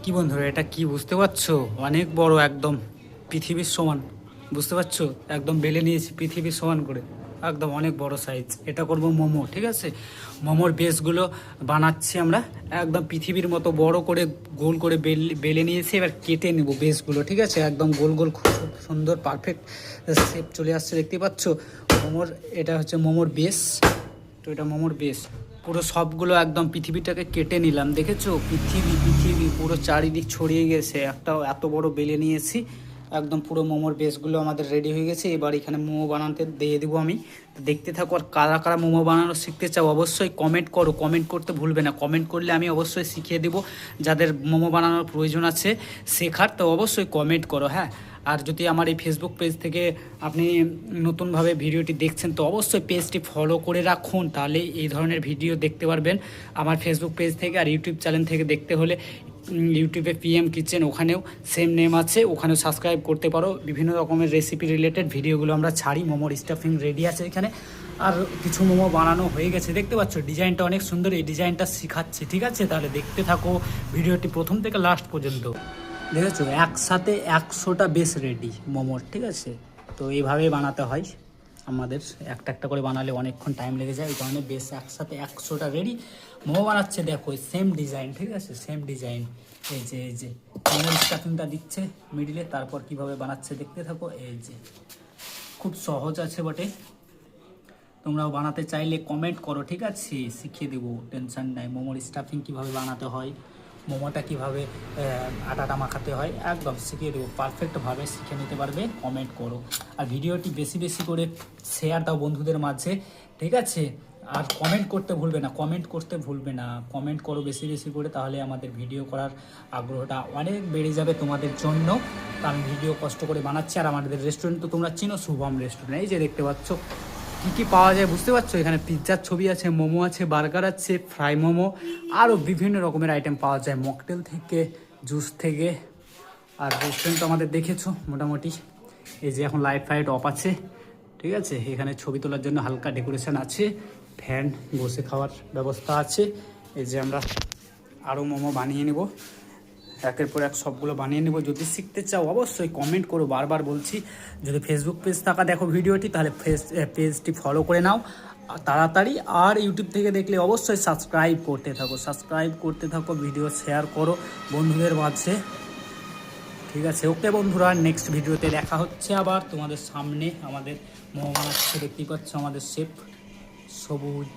কি বন্ধুরা, এটা কি বুঝতে পারছো? অনেক বড়, একদম পৃথিবীর সমান। বুঝতে পারছো? একদম বেলে নিয়েছি পৃথিবীর সমান করে, একদম অনেক বড় সাইজ। এটা করব মোমো, ঠিক আছে? মোমোর বেসগুলো বানাচ্ছি আমরা, একদম পৃথিবীর মতো বড় করে গোল করে বেলে নিয়েছি। এবার কেটে নেব বেসগুলো, ঠিক আছে? একদম গোল গোল, খুব সুন্দর পারফেক্ট শেপ চলে আসছে, দেখতে পাচ্ছ? মোমোর এটা হচ্ছে মোমোর বেস। তো এটা মোমোর বেস। পুরো সবগুলো একদম পৃথিবীটাকে কেটে নিলাম, দেখেছো? পৃথিবী পৃথিবী পুরো চারিদিক ছড়িয়ে গেছে। একটা এত বড় বেলে নিয়েছি, একদম পুরো মোমোর বেসগুলো আমাদের রেডি হয়ে গেছে। এবার এখানে মোমো বানাতে দিয়ে দেবো আমি। তো দেখতে থাকো। আর কারা কারা মোমো বানানো শিখতে চাও অবশ্যই কমেন্ট করো, কমেন্ট করতে ভুলবে না। কমেন্ট করলে আমি অবশ্যই শিখিয়ে দেবো। যাদের মোমো বানানোর প্রয়োজন আছে শেখার, তো অবশ্যই কমেন্ট করো, হ্যাঁ। আর যদি আমার এই ফেসবুক পেজ থেকে আপনি নতুনভাবে ভিডিওটি দেখছেন, তো অবশ্যই পেজটি ফলো করে রাখুন, তাহলে এই ধরনের ভিডিও দেখতে পারবেন আমার ফেসবুক পেজ থেকে। আর ইউটিউব চ্যানেল থেকে দেখতে হলে ইউটিউবে PM কিচেন, ওখানেও সেম নেম আছে, ওখানেও সাবস্ক্রাইব করতে পারো। বিভিন্ন রকমের রেসিপি রিলেটেড ভিডিওগুলো আমরা ছাড়ি। মোমোর স্টাফিং রেডি আছে এখানে, আর কিছু মোমো বানানো হয়ে গেছে, দেখতে পাচ্ছ? ডিজাইনটা অনেক সুন্দর, এই ডিজাইনটা শেখাচ্ছি, ঠিক আছে? তাহলে দেখতে থাকো ভিডিওটি প্রথম থেকে লাস্ট পর্যন্ত। দেখেছো, একসাথে 100টা বেস রেডি মোমোর, ঠিক আছে? তো এইভাবেই বানাতে হয় আমাদের। একটা একটা করে বানালে অনেকক্ষণ টাইম লেগে যায়, ওই কারণে বেস একসাথে 100টা রেডি মোমো বানাচ্ছে। দেখো সেম ডিজাইন, ঠিক আছে? Same design. এই যে মোমোর স্টাফিংটা দিচ্ছে মিডিলে, তারপর কিভাবে বানাচ্ছে দেখতে থাকো। এই যে খুব সহজ আছে বটে, তোমরাও বানাতে চাইলে কমেন্ট করো, ঠিক আছে? শিখিয়ে দেবো, টেনশন নাই। মোমোর স্টাফিং কীভাবে বানাতে হয়, মোমোটা কীভাবে আটাটা মাখাতে হয়, একদম শিখিয়ে দেবো। পারফেক্টভাবে শিখে নিতে পারবে, কমেন্ট করো। আর ভিডিওটি বেশি বেশি করে শেয়ার দাও বন্ধুদের মাঝে, ঠিক আছে? আর কমেন্ট করতে ভুলবে না, কমেন্ট করতে ভুলবে না। কমেন্ট করো বেশি বেশি করে, তাহলে আমাদের ভিডিও করার আগ্রহটা অনেক বেড়ে যাবে তোমাদের জন্য। তো আমি ভিডিও কষ্ট করে বানাচ্ছি। আর আমাদের রেস্টুরেন্ট তো তোমরা চিনো, শুভম রেস্টুরেন্ট। এই যে দেখতে পাচ্ছ কী কী পাওয়া যায় বুঝতে পারছো? এখানে পিৎজার ছবি আছে, মোমো আছে, বার্গার আছে, ফ্রাই মোমো, আরও বিভিন্ন রকমের আইটেম পাওয়া যায়, মকটেল থেকে জুস থেকে। আর রেস্টুরেন্ট তো আমাদের দেখেছো মোটামুটি। এই যে এখন লাইট ফাইট অফ আছে, ঠিক আছে? এখানে ছবি তোলার জন্য হালকা ডেকোরেশন আছে, ফ্যান, বসে খাওয়ার ব্যবস্থা আছে। এই যে আমরা আরও মোমো বানিয়ে নেব, একের পর এক সবগুলো বানিয়ে নেব। যদি শিখতে চাও অবশ্যই কমেন্ট করো, বারবার বলছি। যদি ফেসবুক পেজ থাকা দেখো ভিডিওটি, তাহলে পেজটি ফলো করে নাও তাড়াতাড়ি। আর ইউটিউব থেকে দেখলে অবশ্যই সাবস্ক্রাইব করতে থাকো, সাবস্ক্রাইব করতে থাকো, ভিডিও শেয়ার করো বন্ধুদের মাঝে, ঠিক আছে? ওকে বন্ধুরা, নেক্সট ভিডিওতে দেখা হচ্ছে আবার তোমাদের সামনে। আমাদের মোমো বানাচ্ছে, দেখতেই পাচ্ছ আমাদের শেফ সবুজ।